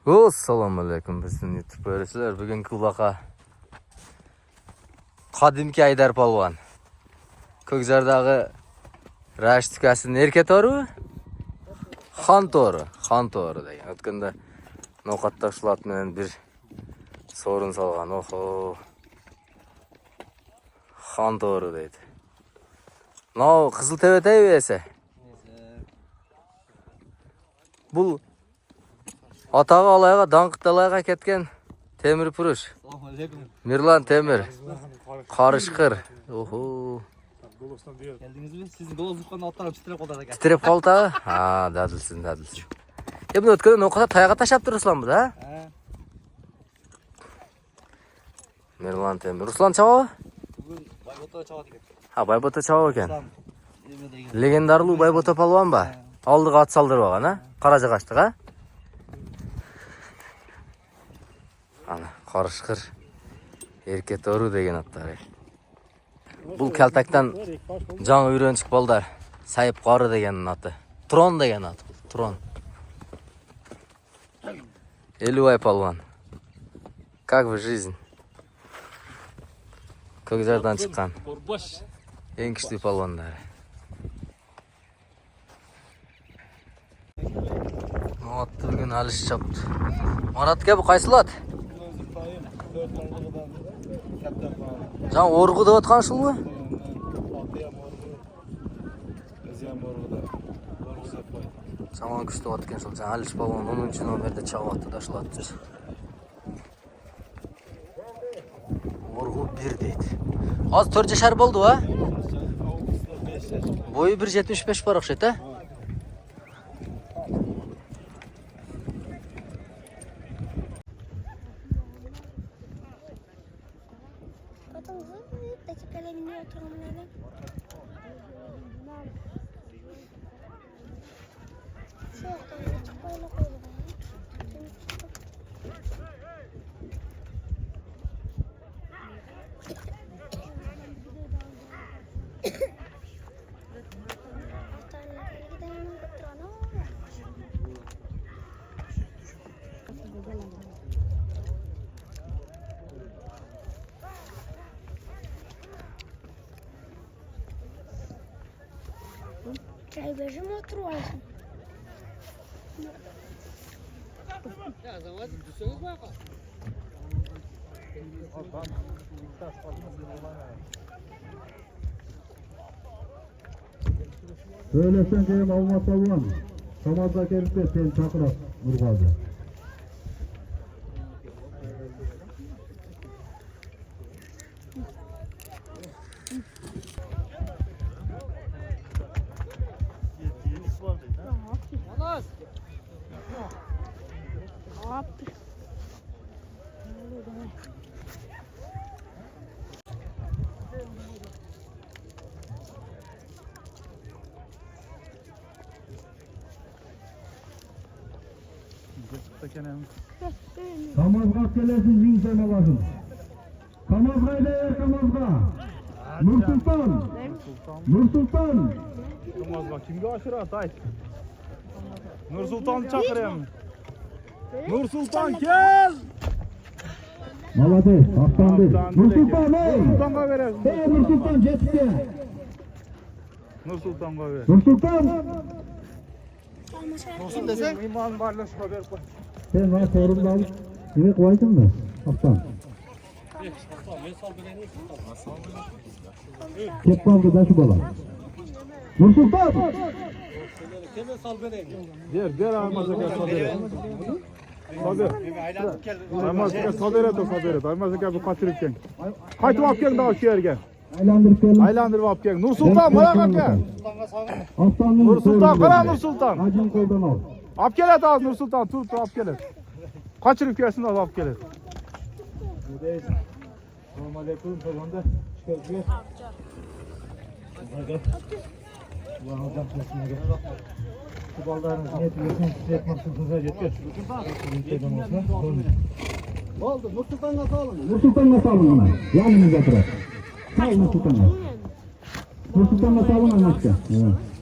Assalomu alaykum bizning YouTube ko'ruvchilar. Bugungi uloqa qadimki Aydar polvon. Ko'kzardagi Rashid ukasining erkatoru Xon to'ri degan. O'tganda noqatda shulat bilan bir sorun solgan. Oho. Xon to'ri deydi. No, Qiziltepe tayvesi. Bu Atağı alayga, dаңqıtalayga ketken Temir Puruş. Mirlan Temir. Qarışqır. Oho. Geldiniz mi? Sizin goluz tutqanda atlarım titrep qaldı ekan. Titrep qaldı? Ha, dadilsin. Ya bunu ötkende o kadar tayağa taşap durursan bu da? He. Mirlan Temir. Ruslan çava? Bugün Baybota çava degan. Ha, Baybota çava ekan. Ruslan Legendarlı Baybota polvon ba? Aldık at saldırıp algan ha? Qaraca qaçtık ha? Ana, Qarışqır. Erketoru degan atlar. Bu kaltakdan can uyrençik baldar. Sayıp qarı deganın atı. Tron degan atı. Tron. Eluvay polvon. Как вы жизнь? Ko'kzardan chiqqan. Eng kuchli polvonlar. Atı bugün alish chopdi. Maratga bu qaysi lot? Can orgu da otkan şul bu? Zaman küçtü otken şul. Can alish polvon 10. nomerde çavatı da şul attı. Orgu 1 deydi. Az 4 yaşar boldu ha? Boyu 1.75 var okşayt ha? Çay beşi mi oturuyorsun? Ya zaman düşseniz bakalım. Söylesen deyim alma polvon. Namazda gelip de seni çakırak Nurgazi. Kamazga gelirsin bin sene lazım. Kamazga'yla yer Kamazga. Nursultan. Kamazga kimga aşırat ayt. Nursultan çakırayım. Nursultan gel. Malades, Aftandır. Nursultan ey. Nursultan'a verelim. Hey Nursultan cetti. Nursultan'a ver. Nursultan. Dursun desen. İman barlaş haber koy. Sen bana sorumlu alıp eve koyaydın mı? Aftan. Kep kaldı da şu bala. Nursultan. Ver almazsa gel sabere. Saber. Almazsa sabere. Almazsa gel bu kaçırırken. Kaytıp alıp gel daha şu yerge. Aylandırıp gelin. Aylandırıp alıp gel. Nursultan bana bak gel. Aftan'ın Nursultan kara Nursultan. Acın koldan al. Alıp gel et az Nursultan. Tut alıp gel et. Kaçırıp gelsin alıp gel et. Selamünaleyküm polvonda. Çıkıyor. Ulan hocam sesine gel. Bu ballarınız niyeti yoksa size etmezsiniz yeter. Oldu. Nursultan nasıl alın? Nursultan nasıl alın ona? Yanımıza bırak. Sağ ol Nursultan'a. Nursultan nasıl alın anlaşka?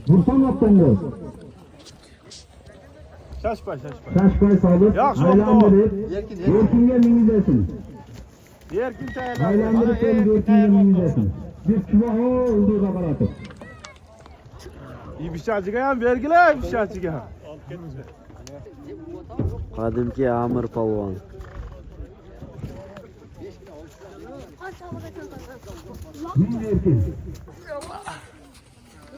Bursan yaptın diyor. Şaşpay. Şaşpay sabit. Yaxşı oldu. Aylandırıp Erkin'e mingizesin. Erkin çaylar. Aylandırıp Erkin'e mingizesin. Bir çuva olduğu zaman atıp. İyi bir şahçıga ham vergiler bir şahçıga. Qadimki Amir polvon. Mingi Erkin.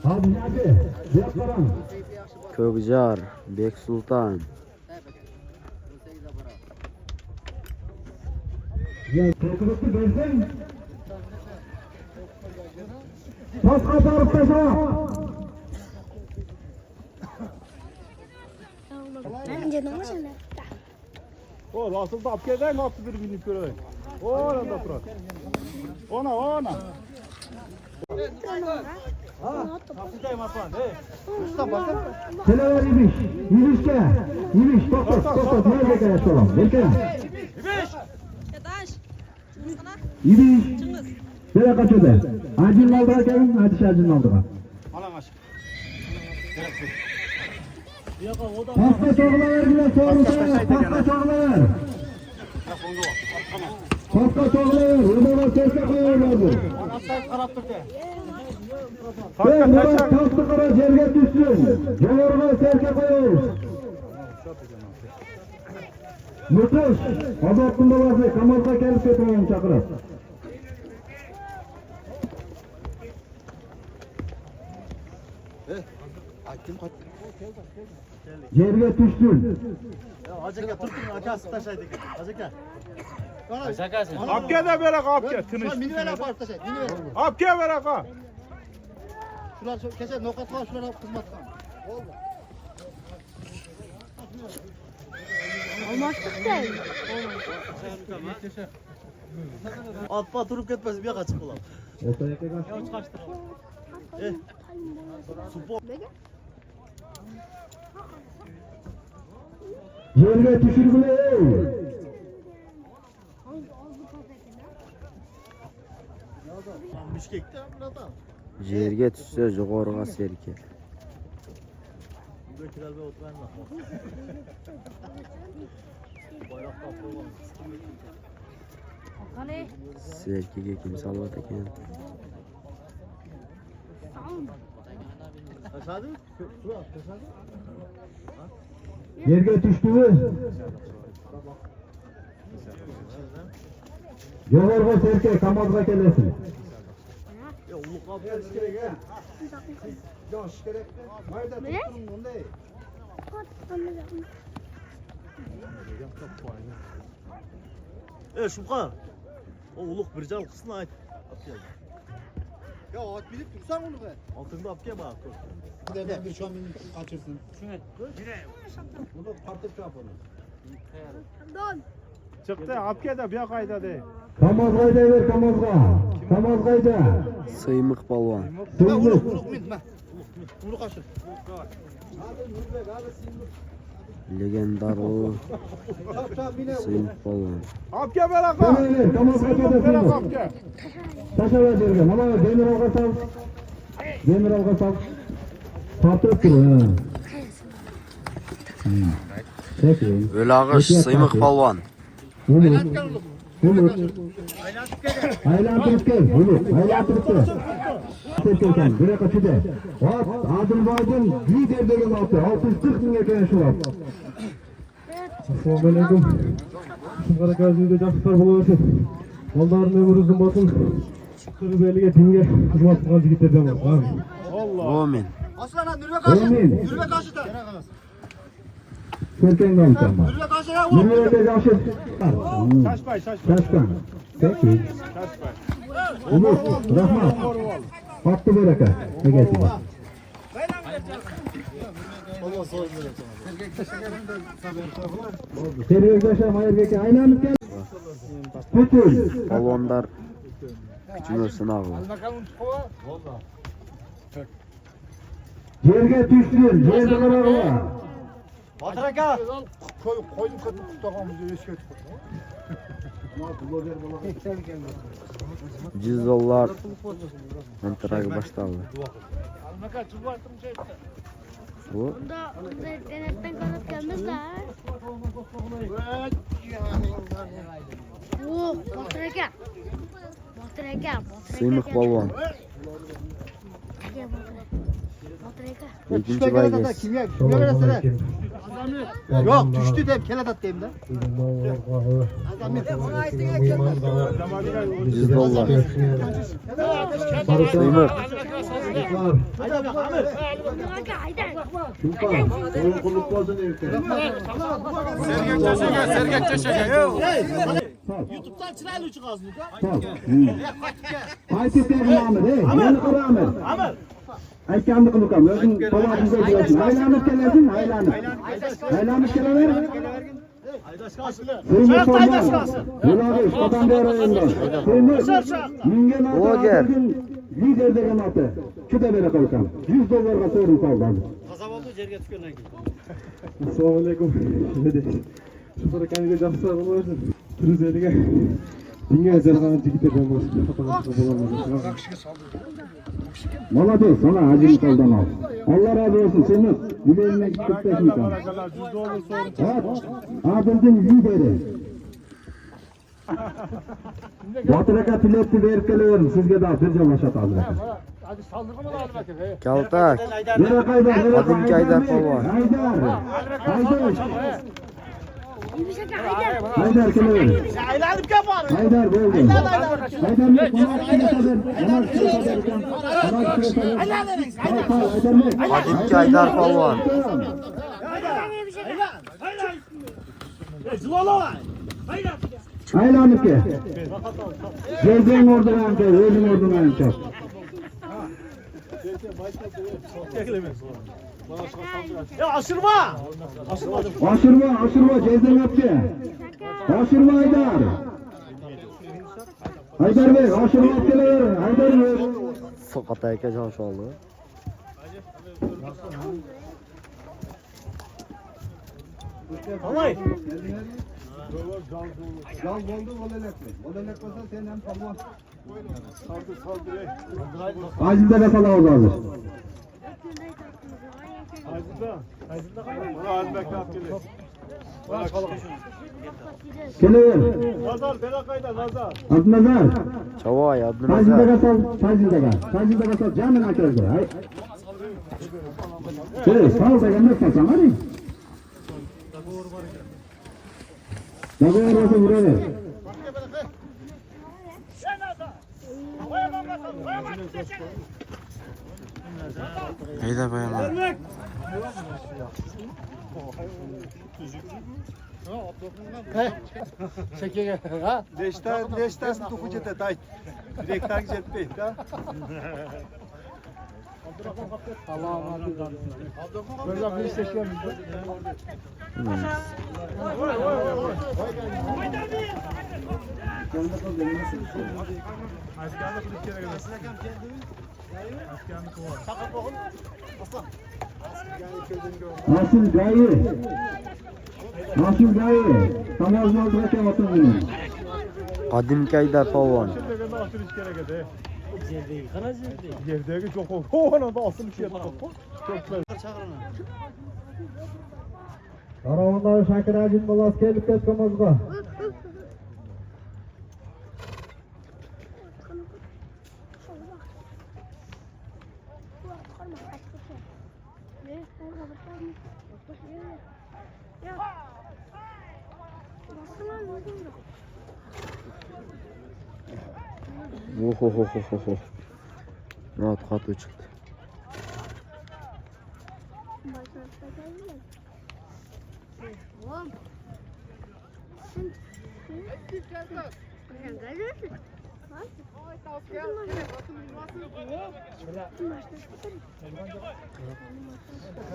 Abi hadi. Bek karan. Kökjar, Beksultan. Ya teknikli versen. Pas kaparıp taşa. Bence ne olacak? O asıl da apkeden attı bir binip göre. Orada turar. Ona. Selam İbiş. İbiş'e. İbiş tokot. Nerede kaya soğan? Bekle. İbiş. Böyle kaçıyordu. Acil aldığa gelin. Hadi acil aldığa. Pasta çoğular bile sorulsa. Pasta çoğular. Pasta çoğular. Urmalar sesle koyuyorlardı. Ben Murat Taslı Kara yerge düşsün. Cumhurbaşkanı serke koyuyoruz. Mutuş. Adı hakkında varsa Kamaz'da gelip getirmeyin çakırır. Yerge düşsün. Apke de böyle apke. Tınış. Apke böyle ka. Şular keser nokat var, şular kızmat kan. Olmazlık değil. Atpa durup ketmez bir kaçıp bulam. Ortaya kaç. Yerge düşür bile. Bişkek'te burada. Jerga tushsa Jo'g'org'a serka. Buradakiler bir oturan da. Bayrak kaplı Serkaga kim salvat ekan? Aşağıda mı? Şurada, aşağıda. Yerge düştü mü? Cumhurbaşkanı serke Kamaz'da gelesin. Ya uluk abi gel şikere gel. Ya şikere. Hayda tutturun bunu değil. Şubkan. O uluk bir can kısmına ait. Ya at bilip dursan onu be. Altında apke bak. Nereden bir şu an beni kaçırsın. Bunu partıp şey yapalım. Çıktı apke de bir kayda de. Kamazgayda ver Kamazga. Kamazgayda. Sıymiq polvon. Sığınmış. Uluk aşır. Legendarlı Sıymiq polvon. Apke böyle ka. Ver Kamazgayda da Böyle sığınmış. apke. Taşa ver Yerge. Ama demir alga sal. Demir alga sal. Patırıp durun ha. Peki. O'lag'ish Sıymiq polvon. Umut. Aylantirib kel. Umut. Aylantirib kel. Serkekan. Bire kaçıdı. Hop. Adilboy'dan lider degen altı. 640 bin eken şu var. Assalomu alaykum. Shunqara gazingda yaxshilar bo'laversin. Mollarni ömrü uzun bo'lsin. Qirg'izga dinga xizmat qilgan yigitlardan bor. Mo'min. Aslan nürve kaşı. Amin. Nürve kaşı da. Serkengan tamam. Nürve kaşı ya uluk. Nuriyete yaşı. Şaşpay. Şaşkan. Peki. Şaşpay. Umut. Rahmat. Hakkı bereket. Ne getir? Allah soyunur. Seriyekleşe mayırgeke aylanıp gel. Bütün. Polvonlar kuchini sinag'i. Yerge düştün. Yerde kararlar. Batraka. Koydum kötü tutağımızı eşke Jizzollar kontragi boshlandi. Bu Bunda denetten kanat gelmezler. Oo, Motreka. Motreka. Sıymık balvan. Motreka. İkinci bay Kimya geç. kimya veresene. Yok düştü de keladat deyim de. $100. Sıymık. Motreka haydi. YouTube'dan çıraylı çıkaz mı? Haydi Ahmet, yeni kuru Ahmet. Aykandı kulukam, özün dolayısıyla diyorsun. Aylanıp gelesin, aylanıp. Aylanıp gelever. Suyumuz olmaz. Yılağı, Şokan Beyroğlu'nda. Suyumuz, Mingen Altı lider degen atı. Küte bere kulukam. $100 sorun kaldı. Kasabamda cerge tükürüne gidiyor. Assalomu alaykum. Shufar akaniga yaxshi sog' bo'lsin. Turuzaniga bunga jarqancha gitardan boshqa Молодец, ona acil koldan al. Allah razı olsun, senin yüreğine gittikten sonra. Adildin lideri. Batıraka pilotlu verip geliyorum, sizge daha bir yollaşat hazır. Kaltak. Nere kaydar, nere Adımki Haydar Palvan. Haydar. Haydar. Yumuşak haydi. Haydar geliyorum. Aylanıp yapar. Haydar oldu. Haydar ne? Adımki Haydar Palvan. Aylanıp ki. Gezdiğin ordudan önce, ölüm ordudan önce. Ya aşırma. Aşırma, gezdiğin öpçe. Aşırma Haydar. Haydar Bey, aşırma öpçeler. Haydar Bey. Sokakta eke çalışı oldu. Tamam. Gal oldu volelekli. Volelek olsa sen hem palvan. Acilde kasala orada hazır. Geliyor. Nazar, Berakay'da Nazar. Abdülazar. Çavay Acilde Abdülazar. kasal, acilde kasal. Canın akıllı. Hay. Şöyle sağ da gelmez kasan hadi. Ne kadar olsa buraya. Haydar bayaman. Çekege. Ha? Leşten topu cete tay. Direkten jetmeyin ha. Allah'ım Abdülkadir. Böyle bir seçiyorum. Nasıl gayı? Nasıl gayı? Tamam oldu bakayım atın bunu. Adımki Haydar Palvan. Yerdeki çok oldu. Ona da asıl şey yaptı. Çok güzel. Karavanda Şakir Acil Bolas gelip keskomozga. Ohohohoho. Rahat katı çıktı.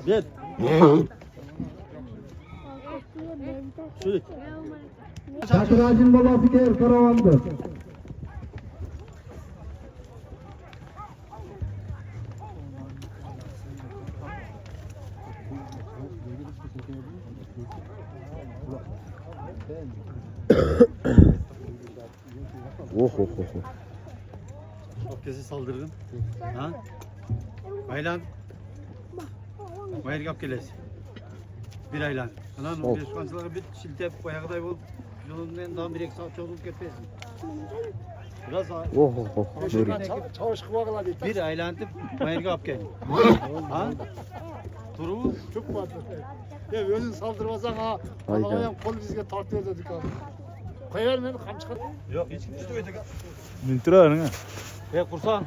Gel. Şakir Acil Bolas gel karavandı. Ohohoho. Çok kese saldırdım. Ha? Baylan. Bayır kap gelesi. Bir aylan. Anan Ol. bir şansları bir şiltep bayağıday bulup yolundan daha bir ek saat çabuk ketmesin. Biraz daha Oh oh oh. Nuri. Çavuş kıvakla bir. bir aylantıp bayır kap gel. Ha? Turu Çok var. Ya özün saldırmasan ha. Hayda. Allah'ım kol bizge tartıyor dedik abi. Koyar mı? Kam çıkar. yok hiç düştü öteki. Mintirar ha. Kursan.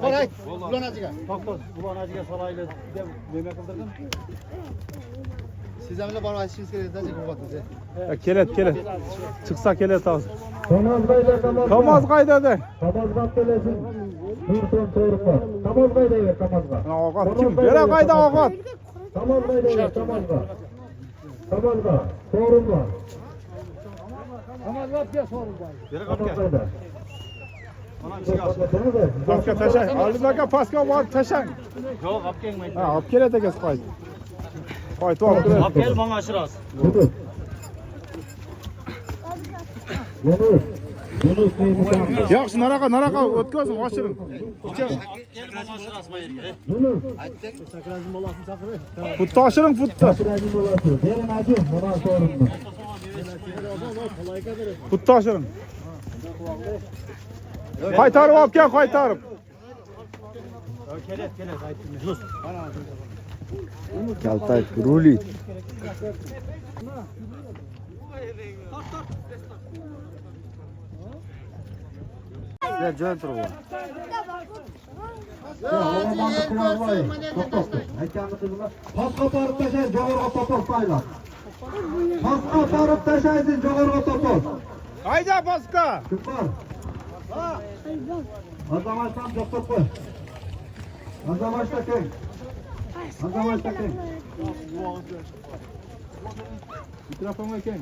Koray. Ulan acıga. Bak ulan acıya salayla de meme kıldırdım. Siz emle bana işiniz gereği de çıkıp batınız. Ya kelet. Çıksa kelet alsın. Kamazgayda kamazga. Kamaz kayda de. Kamazga söylesin. Hırton Toyruklar. Kamazgayda ver kamazga. Agat kim? Bere kayda agat. Kamazgayda ver kamazga. Kamazga. Sorunlar. Yere kap gel. Kamazgayda. Bana bir şey alsın. Paska taşan. Aldığında paska var taşan. Yok kap gelmeyin. Ha, ap kelet de kes kaydı. Kaydı ap kelet. Kap gel bana aşır az. Yunus Bey Yaxşı naraka ötközün aşırın. Gel bana aşır az bayır. Yunus. Futta aşırın futta. Sıracım olası. Verin acı. Buna sorun mu? Futta aşırın. Kaytarıp ap gel kaytarıp. Kelet. Yunus. Kaltak ruli. Ver join tur bu. Pasqa tarıp taşayın, joğurga topol saylar. Pasqa tarıp taşaysın, joğurga topol. Hayda paska. Kim var? Azamaçtan çok top koy. Azamaçta keng. Azamaçta keng. Mikrofon eken.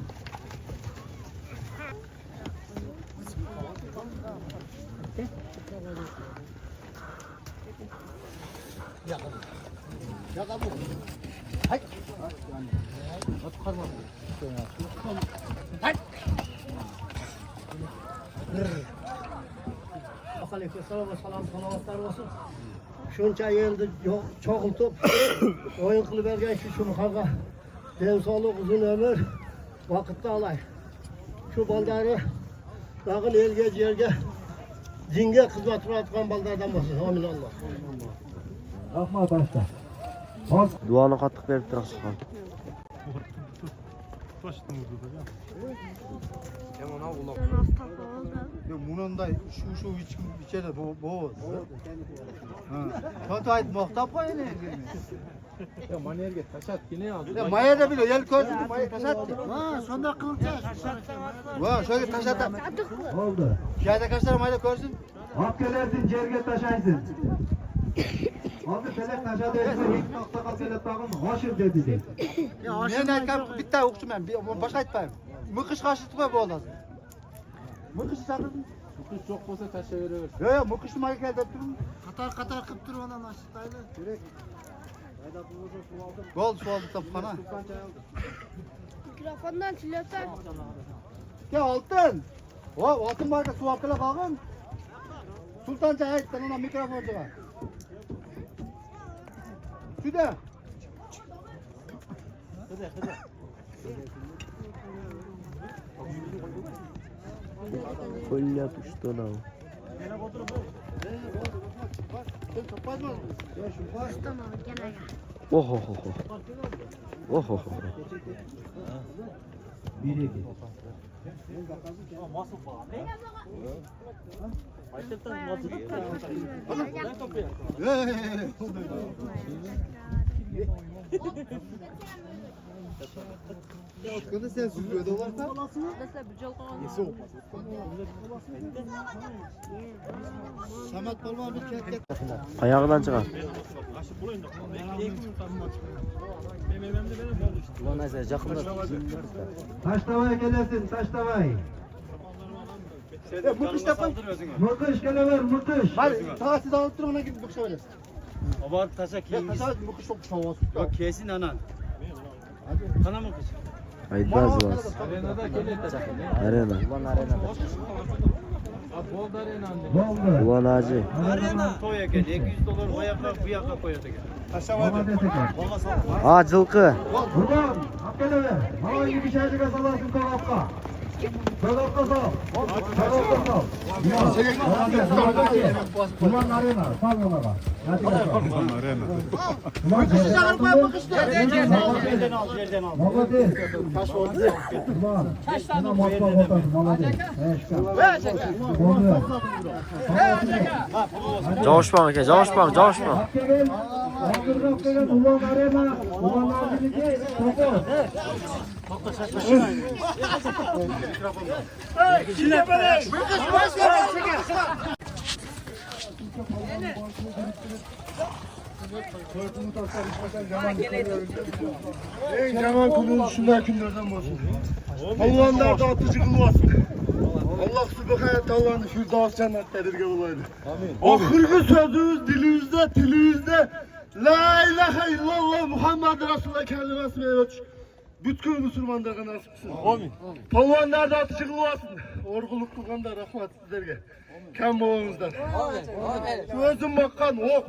Aleykümselam ve salavatlar olsun. Şunca yıldır çoğultup oyun kılıvergen şunu kavga. Den sağlık uzun ömür vakitte alay. Şu baldarı dağın elge yerge dinge hizmet atkan baldardan olsun. Amin Allah. Rahmat başta. Duanı qattiq berib turasiz. Yok bunun da şu hiç içeri boğaz. Ha. Ait muhtap var yine. Ya manerge taşat yine aldı. Ya maya da biliyor. Yel kördü maya taşat. Ha, sonda kılınca. Va şöyle taşat. Oldu. Şahide kaç tane maya görsün. Hak gelersin, cerge taşaysın. Abi felek taşadı etsin, ilk nokta kalkelet bağın, hoşur dedi. Ne aytkan bitta o'qishim ben. Boshqa aytmayman. Mıkış qaşıtma bu olası. Mıkış chaqirdim. Kız çok olsa taşıyıverir. Yo mıkışni manga keltirib turdim. Qatar qilib turib ana nashtayli. Gol su oldu topxona. Mikrofondan silahlar. Ke oltin. O oltin borga suv olib kela qolgin. Sultoncha aytdi ana mikrofonchiga. Juda. Qo'lga tushdi ana. Tamam gene gel. Oh oh oh. Oh oh oh. Kını sen süzüyordu varsa. Samat Palma bir kek. Ayağından çıkar. Ulan neyse yakında. Taştavaya gelersin, taştavay. Mıkış tapın. Mıkış gelever, mıkış. Hayır, sağa siz alıp durun ona gidip mıkış oynasın. Abar taşa kiymiş. Taşa mıkış çok şovaz. Yok kesin anan. Kana mı kız? Aydaz var. Arenada kelet taşak. Arena. Ulan arenada. Boldu. Ulan hacı. Toya gel. $200 o yaka bu yaka koyardı gel. Muhammed Ekan. Aa cılkı. Buradan hakkını ver. Hava gibi şeycik asalarsın dolapka. Dolapka sal. Dolapka sal. Ulan arena. Sal ona bak. Ulan arena. Yerden al, yerden al. Молодец. Ulan. Şuna mutlu olsun. Молодец. Coşma ke, coşma, coşma. Hakka gel. Hakka gel. Ulan arena. Ulan arena'yı topu. En yaman kulun şundan günlerden olsun. Allah'ın da atıcı kılı olsun. Allah subhanahu ta'ala'nın Firdevs cennetlerine olaydı. Ahırgı sözümüz dilimizde, tilimizde. La ilahe illallah Muhammed Resulullah kelimesi mevcut. Bütün Müslümanlara nasip kılsın. Amin. Palvanlar da atıcı kılı olsun. Orguluk kılganda rahmet sizlerge. Kem babamızdan. Sözüm bakkan ok.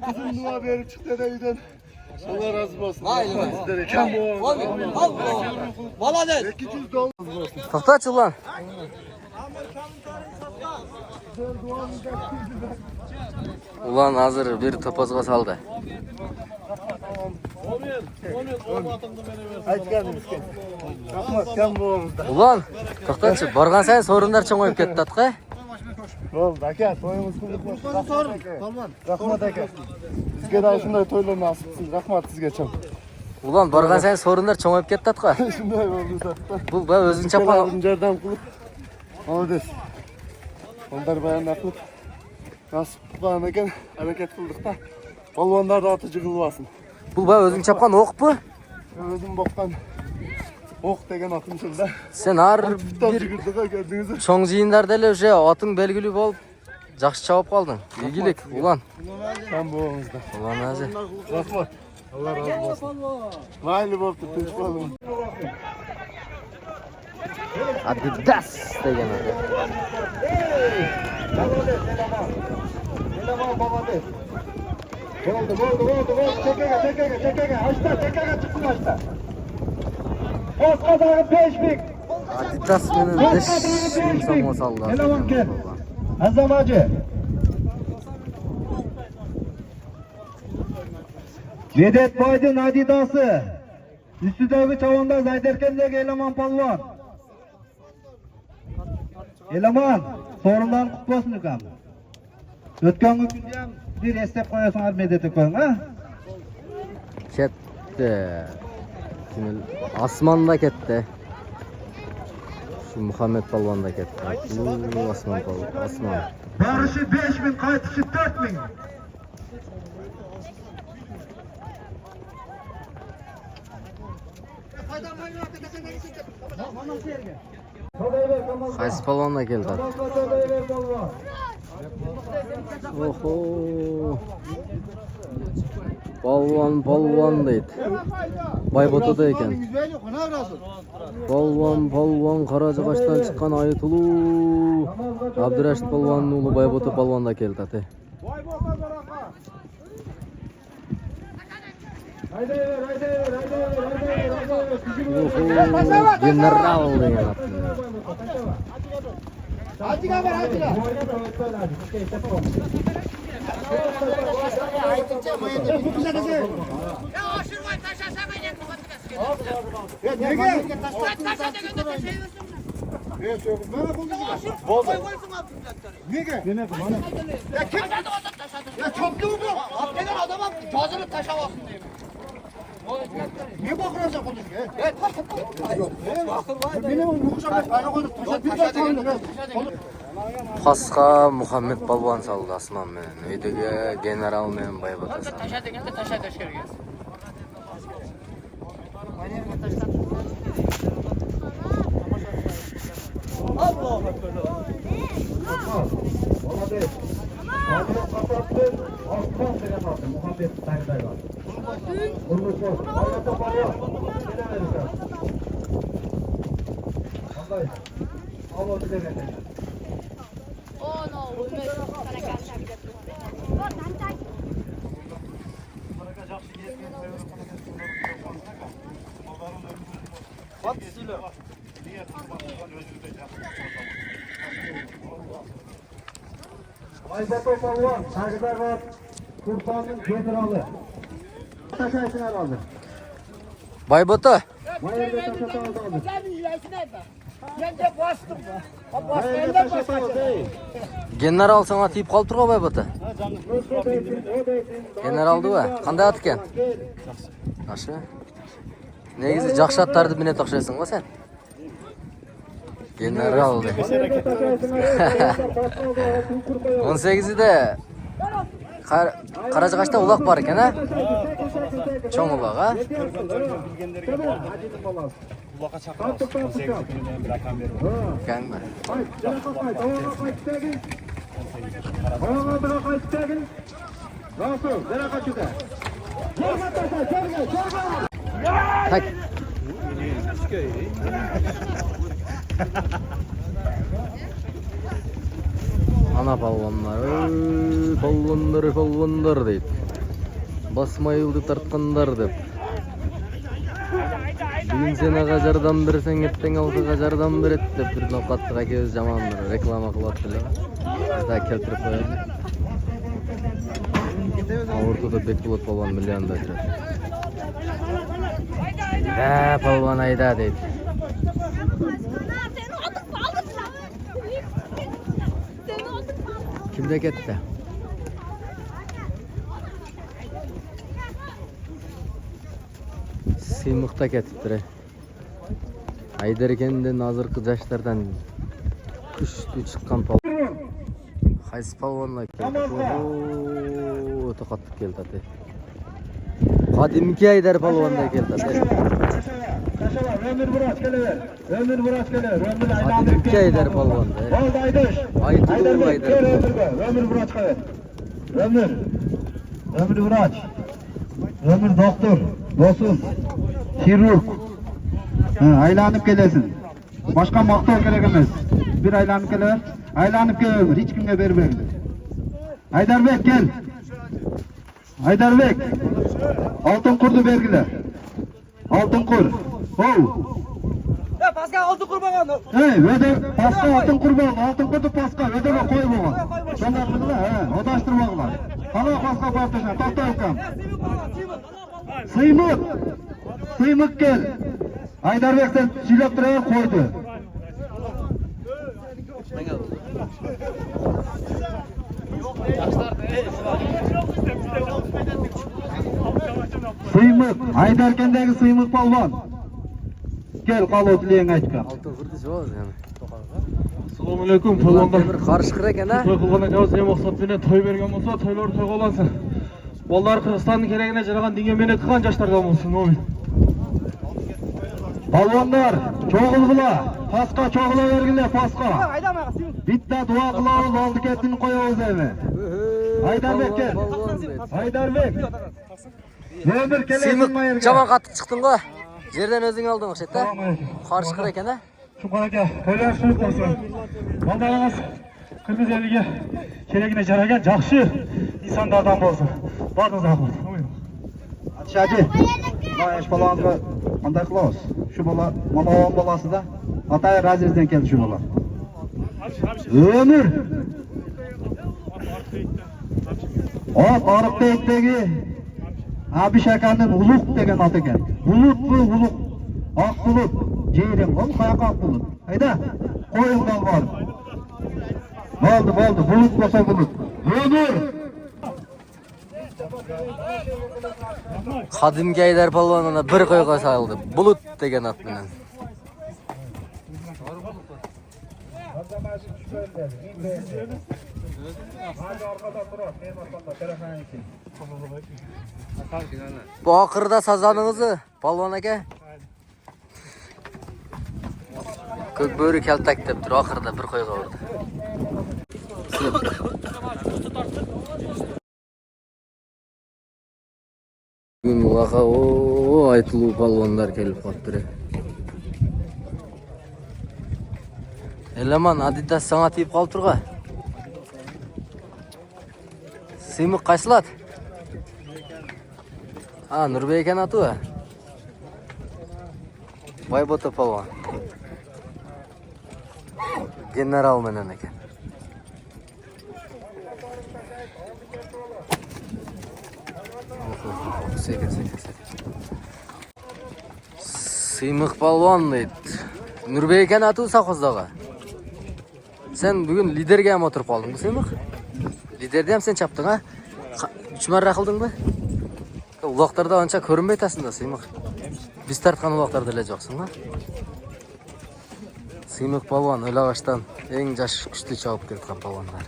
Kızım dua verip çıktı evden. Allah razı olsun. Sizlere kem babamızdan. Valadet. 800 dolar. To'xtachi ulan. Ulan hozir bir topozga saldi. Aytganimiz kem. Rahmat kem babamızdan. Ulan, to'xtachi, borgan sayin sovrinlar cho'ng'ayib ketdi atqa. Oldu aka, toyumuz kıldık. Rahmat aka. Sizge de şunday toylar nasip kılsın. Rahmat sizge çam. Ulan, borgan sayin sovrinlar cho'ng'ayib ketdi atqa. Şunday oldu zaten. Bu o'zing chapqan. Yardam kılıp. Oldu. Onlar bayan akılıp. Nasip kılgan eken hareket kıldık da. Balvanlar da atıcı kılmasın. Bu o'zing chapqan o'q bu. Özüm boktan. Ok degen akımsında. Sen har Tutam bir çıkırdığa gördünüz mü? cho'ng jiyinlarda ele o'sha oting belgili bo'lib, yaxshi javob qolding. Igilik, ulan. Tam babamızda. Ulan hozir. Rahmat. Allah razı olsun. Mayli boptu, tinch bo'ldim. Adidas degan edi. Eleman babade. Oldu. Çekege. Açta, çekege çıksın açta. Boz kazanı 5000. Adidas meni dish insonga soldi. Eleman gel. Azam Hacı. Vedat Baydın Adidası. Üstüdeki çavanda Zayderken'deki eleman palvan. Eleman, sorundan kutlu olsun ukam. Ötken günde ham bir esnep koyasınlar medete koyun ha? Ketdi. Kimil osmonda ketdi. Şu Muhammed Palvon da ketdi. Osmon palvon, osmon. Barışı 5000, kaytışı 4000. Qaysi palvon da keldi? Oho. Palvon deydi. Baybotoda ekan. Palvon Qarajaqashdan chiqqan Oyatulu. Abdurashid palvonning o'g'li Bayboto palvon da keldi ate. General degan ati. Ya çok mu bu? Abdelen adama gazını taşavasın diye. Niye bakıyorsun konuşuyor? Benim yokuşa ben koydum. Taşa Xosqa Muhammed palvon soldi osmon bilan. Uydagi general bilan Bayboto soldi. Taşa degende taşa taşırgan. Allahu ekber. Olmadı. Hadi kapattın. Osman selamı. Muhammed Saygı'da. Unutma. Hayata para. Selam verirsen. Vallahi. zavodi degan. Oh no, Aybato polvon Sag'darg'ot Turfonning generali. Tashaysın herhalde. Baybotu. Mayerga tashata oldi. Yenge bastım. Mayerga tashata oldi. General sana tiyip qolib turgan Baybotu. Generaldi va qanday ot ekan? Yaxshi. Negizi yaxshi otlarni minnet o'xshaysan-ku sen. General de. 18'de Qaracaqashda uloq bor ekan, ha? Cho'ng uloq, ha? Uloqqa chaqiramiz. 18 kunida bir rakam berib. Kangmi? Tak. Ana palvonlar, palvonlar deyip. Basmayıldı tartqanlar deb. Bugün sen ağa jardam bersen, erten alsaga jardam beret deb bir noqatga köz jamanlar reklama qılyaptylar. Bizda keltirip qo'yadi. Ortada Bekbulut palvon millionda turadi. Da palvon ayda deydi. Kimde ketdi? Sıymiqta ketibdir. Ayderkenden azırkı jaşlardan күчтүү чыккан palvon. Qaysi palvonlar keldi? O'ta qattiq keldi ati. Qadimki Aydar palvonlar keldi ati. Ömür Burak kelever. Ömür Burak kelever. Ömür aylandı. Qadimki Aydar palvonda. Oldu Aydaş. Aytulu Aydar. Ömür Burak kelever. Ömür. Ömür Burak. Ömür doktor. Dosun. Kirurg. Aylanıp gelesin. Başka maqtov kerak emas. Bir aylanıp kelever. Aylanıp gel Ömür. Hiç kimge bermeyin. Aydarbek gel. Aydarbek. Altın kurdu belgiler. Altın kur. Oh. Ya paska oldu kurban. Hey, öde paska altın kurban. Altın kurdu paska. Öde mi koy bu? Şunlar he. Odaştırmaklar. Hala paska partişen. Tahta yokkam. Sıymık. Sıymık gel. Aydarbek sen çilep durar koydu. Sıymık. Aydarkendeki Sıymık palvon. Gel qalotliyen aytkan. Altın qurdi javoz yani. Assalomu alaykum palvonlar. Bir qarışqir ekan, ha? To'y qilgandan keyin o'zim maqsad bilan to'y bergan bo'lsa, to'ylar to'y qolansin. Bollar Qirg'izistonning keragine jaragan dinga meni qilgan yoshlardan bo'lsin, amin. Palvonlar, çoğulgula. Paska çoğula vergiler paska. Bitta dua qilamiz, oldi ketini qo'yamiz endi. Aydarbek gel. Aydarbek. Ömür kelesin Sıymiq mayerga. jomon qattiq chiqding-ku. Yerdan o'zing olding o'xshatda. Qarışqir ekan, ha? Şunqar aka, to'ylar shuruq bo'lsin. Bollarimiz qirg'iz eliga keragine jaragan yaxshi insonlardan bo'lsin. Barimiz rahmat. Shaji. Yosh palonga qanday qilamiz? Shu bola Monovon bolasida Atay razrezdan keldi shu bola. Ömür. Oriqbekdagi Abish akanning Uluq degan ot ekan. Bulut bu Uluq. Oq bulut. Jerim, o qayoqqa oq bulut. Hayda. Qo'yingdan bor. Bo'ldi. Bulut bo'lsa bulut. Ömür. Qadimki Aydar palvonuna bir qo'yga saldi. Bulut degan ot bilan. Bu oxirida sazanıngizni palvon aka. Ko'kböri kaltak deb tur, oxirida bir qo'yga urdi. Bugün vaqa aytıluu palvonlar kelip qolibdi. Eleman Adidas sana tiyip қалып тұрға. Сыймық қайсылат? Нұрбекен атуы. Байбота палуан. Генерал менен екен. Сыймық палуан дейді. Нұрбекен атуы сақоздағы. Sen bugün liderge hem oturup aldın mı Sıymak? Liderde hem sen çaptın ha? 3 marra kıldın mı? Ulaqlarda anca körünbey aslında Sıymak. Biz tartkan ulaqlarda ile joksın ha? Sıymak palvan öyle ağaçtan en jaş güçlü çabuk ketken palvanlar.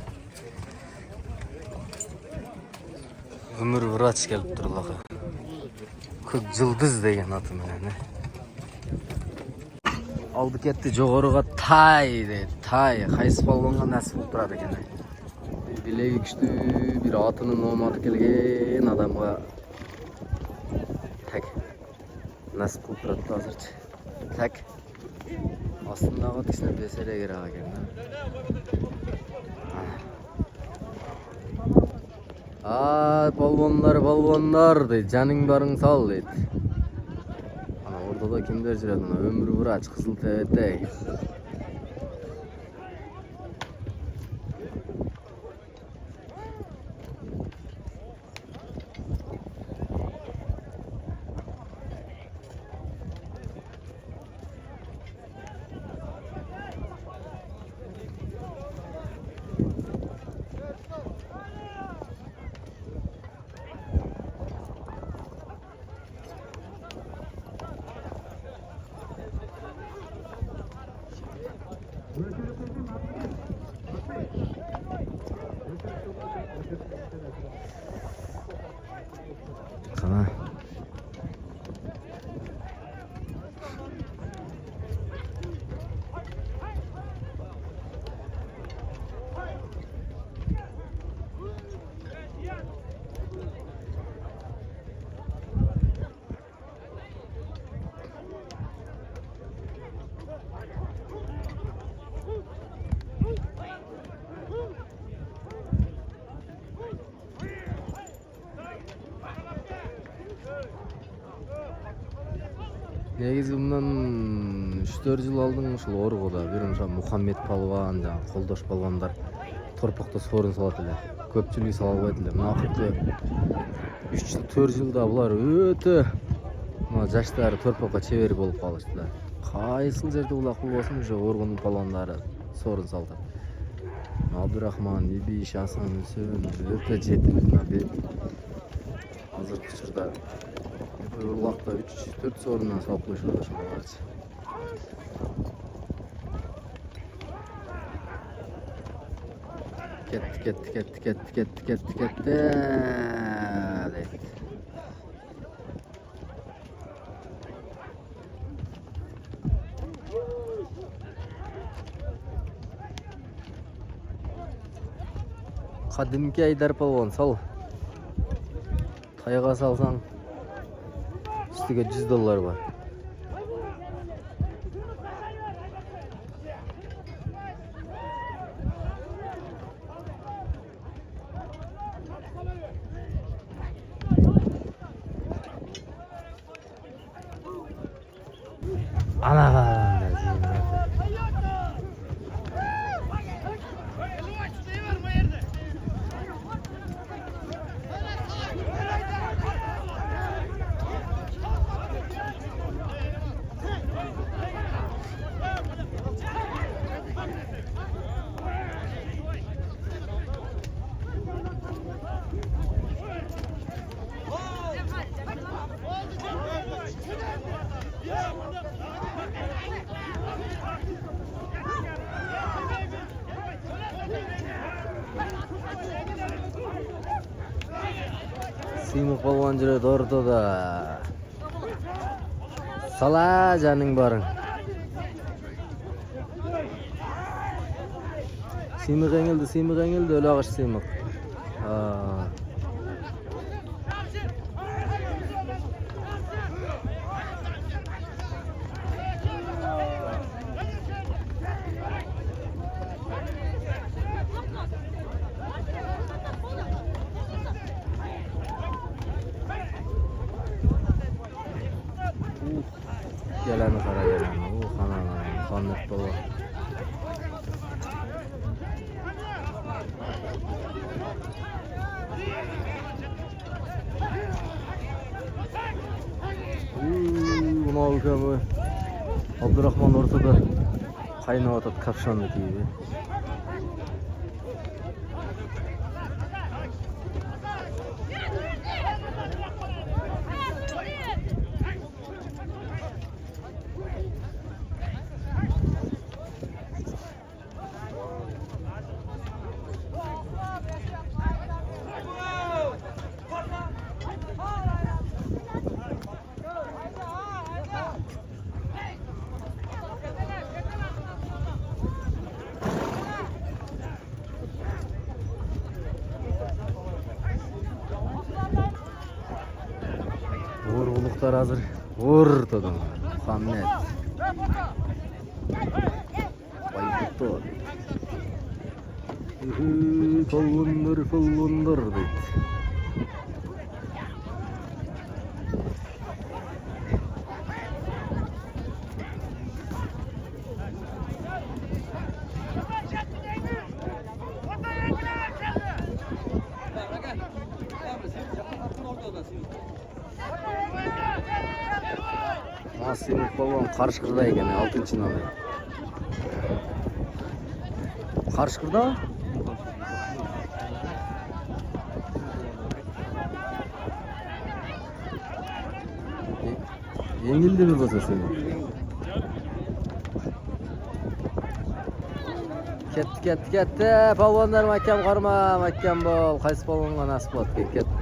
Ömür Vraç gelip durulağı. Көк жылдыз деген аты менен. Алды кетті жоғарыға тай дейді. Тай, қайсы балуанға нәсіп болып тұрады екен. Білегі күшті бір атының оматы келген адамға тәк нәсіп болып тұрады қазірчі. Тәк астындағы кісіне беселе керек екен. Балуандар дейді, жаның барың сал дейді. Orada kimler jiradi? Ömür Vraç, Kızıl TVT. Tamam. Негізі bundan 3-4 жыл алдың ушул Оргода бир Мухаммед палван, Колдош палвандар торпокто сорун салат эле. Көпчүлүгү сала албайт эле. Мына акыркы 3-4 жылда булар өтө жаштары торпокко чебер болуп калышты. Кайсыл жерде улак болбосун уже Оргонун палвандары сорун салды. Абдурахман, Иби, Шасан, өтө жетилди. Азыркы учурда Ullaqda 3-4 sorundan salып koşuyorlar şunlar. Ketdi. Qadimki Aydar palvon sal. Tayga salsang üstüge $100 var. Ana. Sıymak palvan жүрөт ортодо. Сала жаның барың. Сыймык эңилди, өлө агыш сыймык. Geleni kara geleni. Muhammed baba. Buna ülkemi Abdurrahman ortada kaynağı atat kapşanlı gibi. Vurguluklar hazır. Vur dedim. Muhammed. Baykutu. Fılgındır dedi. Asimov balon Qarışqırda ekan, 6-navbat. Qarışqırda? Yengildi mi bo'lsa seni? Ketdi. Polvonlar mahkam qarma, mahkam bo'l. Qaysi polvonga nasib bo'ldi? Ketdi.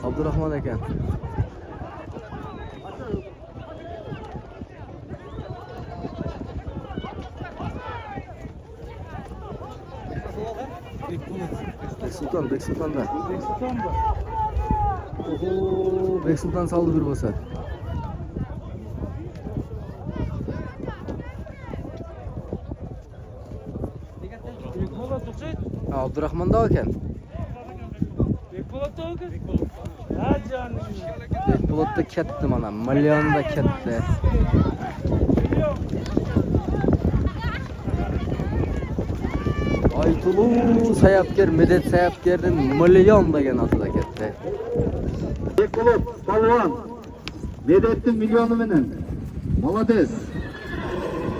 Abdurrahman ekan. Beksultan'da. Oho, Beksultan saldı bir basa. Abdurrahman da ekan. Bekbulat'ta ketdi mana, Milyonda ketdi. Aytulu sayapker, Medet sayapkerden Milyon degan atida ketdi. Bekbulat, palvon. Medettin milyonu menen. Молодец.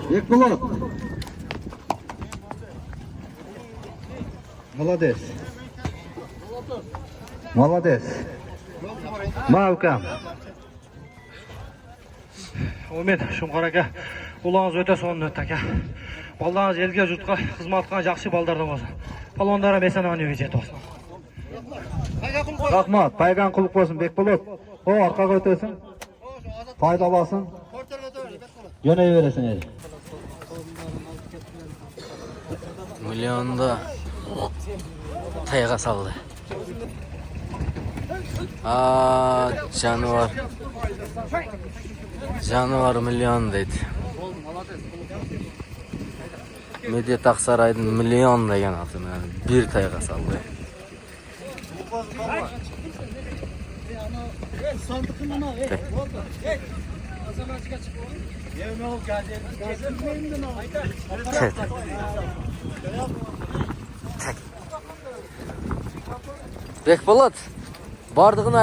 Bekbulat. Молодец. Mavkam. Umid Shumqor aka, ulangiz o'ta so'nni o'tdi aka. Ballarınız elga yurtqa xizmat qilgan yaxshi baldardan bo'lsin. Palvonlar ham eson-omon yetib olsin. Rahmat, paygan qulluq bo'lsin Bekbulat. O orqaga o'tasin. Foyda olsin. Yonayverasan edi. Milyonda tayga saldı. Canavar milyon deydi. Medet Aksaray'dan milyon degan atını bir tayga saldı. Bekbulat, bardığını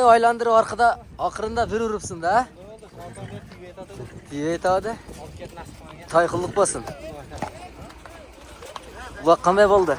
aylandırı arkada akırında bir urupsun da. Diyet adı. Taykıllık basın. Ulan kamera oldu.